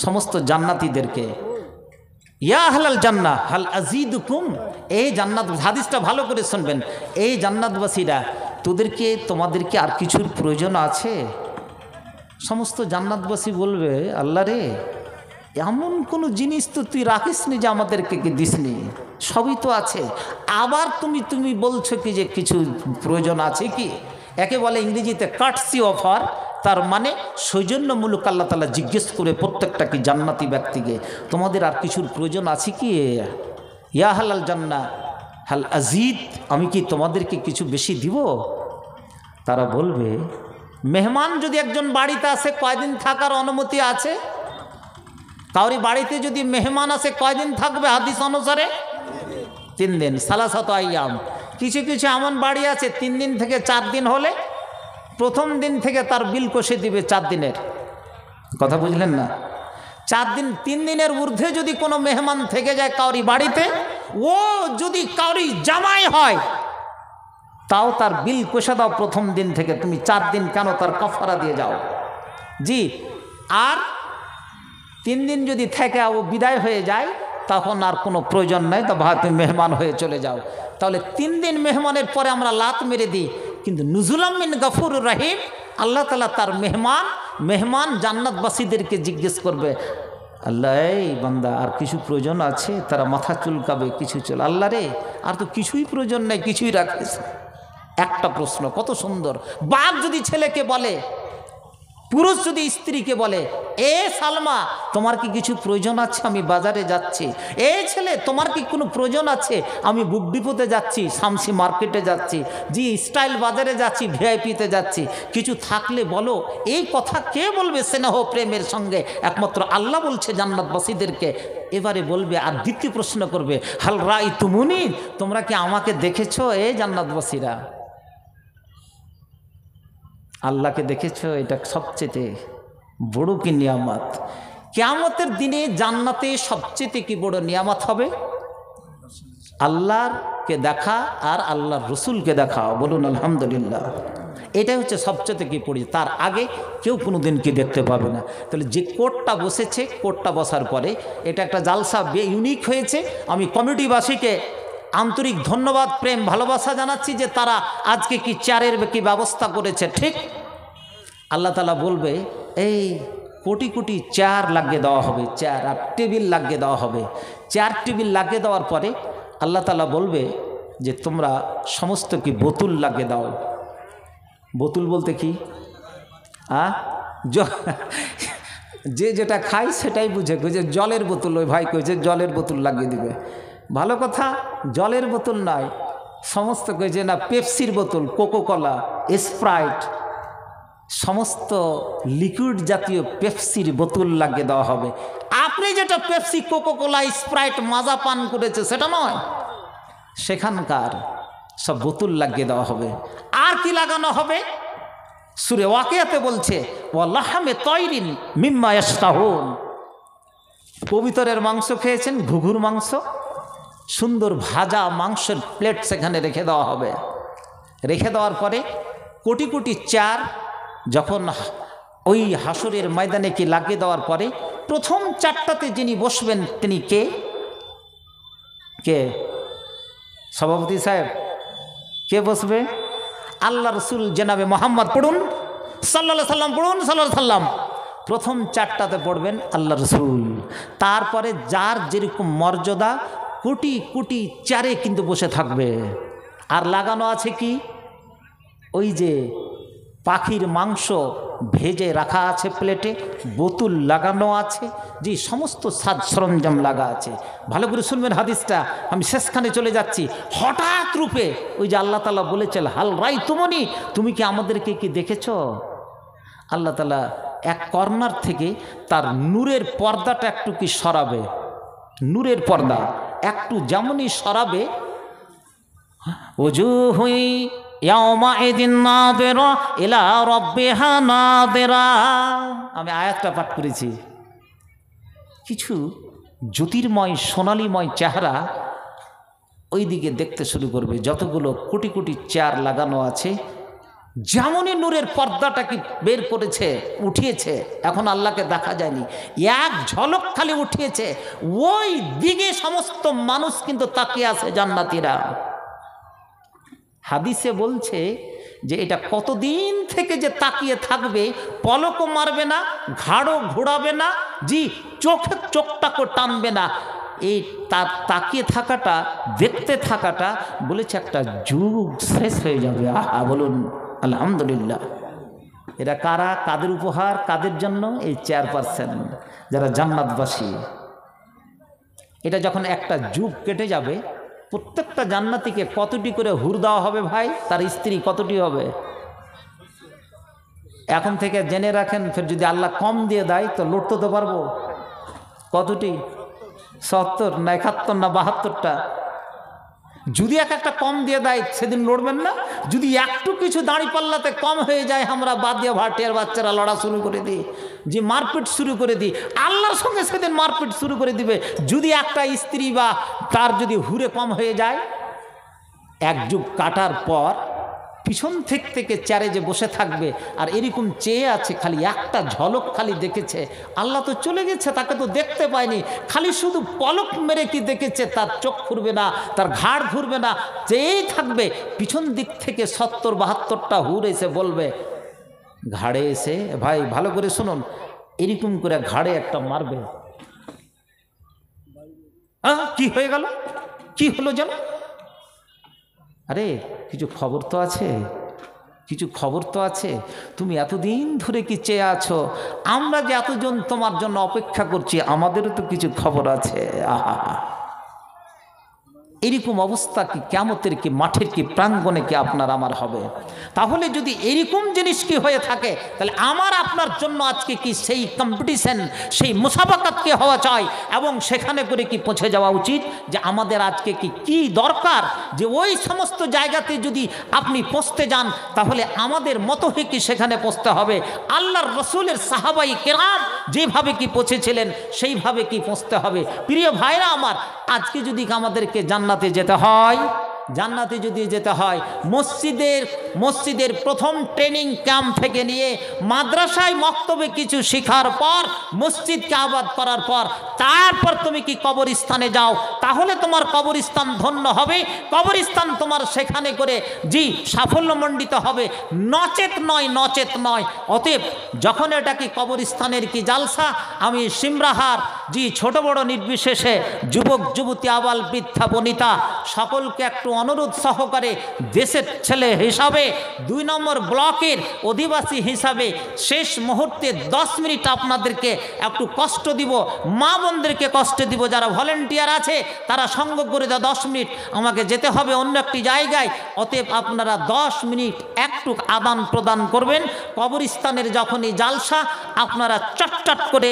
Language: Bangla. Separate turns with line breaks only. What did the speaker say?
সমস্ত জান্নাতীদেরকে, ইয়া আহলাল জান্নাহ হাল আযীদুকুম, এই জান্নাত, হাদিসটা ভালো করে শুনবেন, এই জান্নাতবাসীরা তোমাদেরকে আর কিছুর প্রয়োজন আছে? সমস্ত জান্নাতবাসী বলবে, আল্লাহ রে, এমন কোনো জিনিস তো তুই রাখিসনি যে আমাদেরকে দিসনি, সবই তো আছে, আবার তুমি বলছো কি যে কিছু প্রয়োজন আছে কি? একে বলে ইংরেজিতে কাটসি অফার, তার মানে সৌজন্যমূলক আল্লাহ তাআলা জিজ্ঞেস করে প্রত্যেকটা কি জান্নাতি ব্যক্তিকে, তোমাদের আর কিছুর প্রয়োজন আছে কি? ইয়া আহলাল জান্নাহ হাল আযীদ, আমি কি তোমাদেরকে কিছু বেশি দিব? তারা বলবে, মেহমান যদি একজন বাড়িতে আসে কয়দিন থাকার অনুমতি আছে? কাউরি বাড়িতে যদি মেহমান আসে কয়দিন থাকবে হাদিস অনুসারে? 3 দিন, সালাসাতু আইয়াম। কিছু কিছু এমন বাড়ি আছে 3 দিন থেকে 4 দিন হলে প্রথম দিন থেকে তার বিল কষে দিবে 4 দিনের। কথা বুঝলেন না? 4 দিন, 3 দিনের ঊর্ধ্বে যদি কোনো মেহমান থেকে যায় কাউরি বাড়িতে, ও যদি কাউরি জামাই হয় তাও তার বিল কষে দাও প্রথম দিন থেকে, তুমি 4 দিন কেন, তার কাফারা দিয়ে যাও। জি, আর 3 দিন যদি থেকে ও বিদায় হয়ে যায় তখন আর কোনো প্রয়োজন নাই, তো ভাই তুমি মেহমান হয়ে চলে যাও। তাহলে 3 দিন মেহমানের পরে আমরা লাত মেরে দিই, কিন্তু নুজুলাম মিন গফুরুর রহিম, আল্লাহ তাআলা তার মেহমান জান্নাতবাসীদেরকে জিজ্ঞেস করবে, আল্লাহ এই বান্দা আর কিছু প্রয়োজন আছে? তারা মাথা চুলকাবে, কিছু চল, আল্লাহ রে আর তো কিছুই প্রয়োজন নেই, কিছুই রাখিস। একটা প্রশ্ন কত সুন্দর। বাপ যদি ছেলেকে বলে, পুরুষ যদি স্ত্রীকে বলে, এ সালমা তোমার কি কিছু প্রয়োজন আছে? আমি বাজারে যাচ্ছি। এ ছেলে তোমার কি কোনো প্রয়োজন আছে? আমি বুক ডিপোতে যাচ্ছি, শামসি মার্কেটে যাচ্ছি, জি স্টাইল বাজারে যাচ্ছি, ভিআইপিতে যাচ্ছি, কিছু থাকলে বলো। এই কথা কে বলবে স্নেহ প্রেমের সঙ্গে? একমাত্র আল্লাহ বলছে জান্নাতবাসীদেরকে। এবারে বলবে, আর দ্বিতীয় প্রশ্ন করবে, হাল রাআইতুমুনি, তোমরা কি আমাকে দেখেছো? এ জান্নাতবাসীরা আল্লাহকে দেখেছো? এটা সবচেয়ে বড় কি নিয়ামত। কিয়ামতের দিনে জান্নাতে সবচেয়ে কি বড় নিয়ামত হবে? আল্লাহকে দেখা আর আল্লাহর রসুলকে দেখা। বলুন আলহামদুলিল্লাহ। এটাই হচ্ছে সবচেয়ে কি পড়ি, তার আগে কেউ কোনো দিন কি দেখতে পাবে না। তাহলে যে কোর্টটা বসেছে, কোর্টটা বসার পরে এটা একটা জালসা ইউনিক হয়েছে। আমি কমিটিবাসীকে আন্তরিক ধন্যবাদ, প্রেম, ভালোবাসা জানাচ্ছি যে তারা আজকে কি চেয়ারের কি ব্যবস্থা করেছে। ঠিক আল্লাহ তাআলা বলবে, এই কোটি কোটি চেয়ার লাগিয়ে দেওয়া হবে, চেয়ার আর টেবিল লাগিয়ে দেওয়া হবে। চেয়ার টেবিল লাগিয়ে দেওয়ার পরে আল্লাহ তাআলা বলবে যে তোমরা সমস্ত কি বোতল লাগিয়ে দাও। বোতল বলতে কি? যে যেটা খাই সেটাই বুঝে, যে জলের বোতল, ওই ভাই কইছে জলের বোতল লাগিয়ে দিবে। ভালো কথা, জলের বোতল নয়, সমস্ত কইছে না পেপসির বোতল, কোকোকলা, স্প্রাইট, সমস্ত লিকুইড জাতীয় পেপসির বোতল লাগিয়ে দেওয়া হবে। আপনি যেটা পেপসি, কোকোকোলা, স্প্রাইট মাজা পান করেছে সেটা নয়, সেখানকার সব বোতল লাগিয়ে দেওয়া হবে। আর কি লাগানো হবে? সূরা ওয়াকিয়াতে বলছে, ওয়ালাহমে তয়রিন মিম্মা ইয়াশতাহুন। কবুতরের মাংস খেয়েছেন, ঘুঘুর মাংস, সুন্দর ভাজা মাংসের প্লেট সেখানে রেখে দেওয়া হবে। রেখে দেওয়ার পরে কোটি কোটি চেয়ার যখন ওই হাসরের ময়দানে কি লাগিয়ে দেওয়ার পরে প্রথম 4টাতে যিনি বসবেন তিনি কে? কে সভাপতি সাহেব? কে বসবে? আল্লাহ রসুল জনাবে মোহাম্মদ পড়ুন সাল্লাল্লাহু সাল্লাম, পড়ুন সাল্লাল্লাহু সাল্লাম। প্রথম 4টাতে পড়বেন আল্লাহ রসুল। তারপরে যার যেরকম মর্যাদা কোটি কোটি চেয়ারে কিন্তু বসে থাকবে। আর লাগানো আছে কি? ওই যে পাখির মাংস ভেজে রাখা আছে প্লেটে, বোতল লাগানো আছে, যে সমস্ত সাজ সরঞ্জাম লাগা আছে। ভালো করে শুনবেন হাদিসটা, আমি শেষখানে চলে যাচ্ছি। হঠাৎ রূপে ওই যে আল্লাহ তাআলা বলেছেন, হাল রাআইতুমুনি, তুমি কি আমাদেরকে কি দেখেছ? আল্লাহ তাআলা এক কর্নার থেকে তার নূরের পর্দাটা একটু কি সরাবে, নূরের পর্দা একটু যেমনই সরাবে, ওজুহুই ইয়াউমাইদিন নাযিরা ইলা রাব্বিহা নাযিরা। আমি আয়াতটা পাঠ করেছি। কিছু জ্যোতির্ময় সোনালীময় চেহারা ওই দিকে দেখতে শুরু করবে। যতগুলো কোটি কোটি চেয়ার লাগানো আছে যেমনই নূরের পর্দাটাকে বের করেছে, উঠিয়েছে, এখন আল্লাহকে দেখা যায়নি, এক ঝলক খালি উঠিয়েছে, ওই দিকে সমস্ত মানুষ কিন্তু তাকিয়ে আছে জান্নাতীরা। হাদিসে বলছে যে এটা কতদিন থেকে যে তাকিয়ে থাকবে, পলকও মারবে না, ঘাড়ও ঘোরাবে না, জি চোখের চোখটাকে টানবে না। এই তার তাকিয়ে থাকাটা, দেখতে থাকাটা বলেছে একটা যুগ শেষ হয়ে যাবে। আহা, বলুন আলহামদুলিল্লাহ। এরা কারা, কাদের উপহার, কাদের জন্য? এই 4% যারা জান্নাতবাসী। এটা যখন একটা যুগ কেটে যাবে, প্রত্যেকটা জান্নাতীকে কতটি করে হুর দেওয়া হবে ভাই? তার স্ত্রী কতটি হবে? এখন থেকে জেনে রাখেন, ফের যদি আল্লাহ কম দিয়ে দেয় তো লড়তে তো পারবো। কতটি? 70 না 71 না 72টা? যদি একটা কম দিয়ে দেয় সেদিন লড়বেন না? যদি একটু কিছু দাঁড়ি পাল্লাতে কম হয়ে যায়, আমরা বাদিয়া ভাটিয়ার বাচ্চারা লড়া শুরু করে দিই, যে মারপিট শুরু করে দিই, আল্লাহর সঙ্গে সেদিন মারপিট শুরু করে দিবে। যদি একটা স্ত্রী বা তার যদি হুরে কম হয়ে যায়, এক যুগ কাটার পর পিছন থেকে চারে যে বসে থাকবে আর এরকম চেয়ে আছে, খালি একটা ঝলক খালি দেখেছে, আল্লাহ তো চলে গেছে, তাকে তো দেখতে পায়নি, খালি শুধু পলক মেরে কি দেখেছে, তার চোখ ঘুরবে না, তার ঘাড় ঘুরবে না, চেয়েই থাকবে। পিছন দিক থেকে 70-72টা হুর এসে বলবে, ঘাড়ে এসে, ভাই ভালো করে শুনুন, এরকম করে ঘাড়ে একটা মারবে। কি হয়ে গেল, কি হলো যেন? আরে কিছু খবর তো আছে, কিছু খবর তো আছে। তুমি এতদিন ধরে কি চেয়ে আছো, আমরা যে এতজন তোমার জন্য অপেক্ষা করছি, আমাদেরও তো কিছু খবর আছে। আহা, এরকম অবস্থা কি কিয়ামতের, কি মাঠের, কি প্রাঙ্গণে কি আপনার আমার হবে? তাহলে যদি এরকম জিনিস কি হয়ে থাকে, তাহলে আমার আপনার জন্য আজকে কি সেই কম্পিটিশন, সেই মুসাবাকাত কি হওয়া চাই, এবং সেখানে করে কি পৌঁছে যাওয়া উচিত যে আমাদের আজকে কি দরকার, যে ওই সমস্ত জায়গাতে যদি আপনি পৌঁছতে যান, তাহলে আমাদের মতো হয়ে কি সেখানে পৌঁছতে হবে। আল্লাহর রসুলের সাহাবাই কেরাম যেভাবে কি পৌঁছেছিলেন, সেইভাবে কি পৌঁছতে হবে। প্রিয় ভাইরা আমার, আজকে যদি আমাদেরকে জান্নাতে যেতে হয়, জান্নাতে যদি যেতে হয়, মসজিদের প্রথম ট্রেনিং ক্যাম্প থেকে নিয়ে মাদ্রাসায় মক্তবে কিছু শেখার পর, মসজিদকে আবাদ করার পর, তারপর তুমি কি কবরস্থানে যাও, তাহলে তোমার কবরস্থান ধন্য হবে, কবরস্থান তোমার সেখানে করে জি সাফল্যমণ্ডিত হবে, নচেত নয়, নচেত নয়। অতএব যখন এটা কি কবরস্থানের কি জালসা, আমি সিমরাহার জি ছোট বড় নির্বিশেষে, যুবক যুবতী, আবাল বৃদ্ধা বনিতা, সকলকে একটু অনুরোধ সহকারে দেশের ছেলে হিসাবে, 2 নম্বর ব্লকের অধিবাসী হিসাবে শেষ মুহূর্তে 10 মিনিট আপনাদেরকে একটু কষ্ট দিব, মা বোনদেরকে কষ্ট দিব, যারা ভলেন্টিয়ার আছে তারা সঙ্গ করে দেয়, 10 মিনিট আমাকে যেতে হবে অন্য একটি জায়গায়। অতএব আপনারা 10 মিনিট একটু আদান প্রদান করবেন। কবরস্থানের যখনই জালসা, আপনারা চটচট করে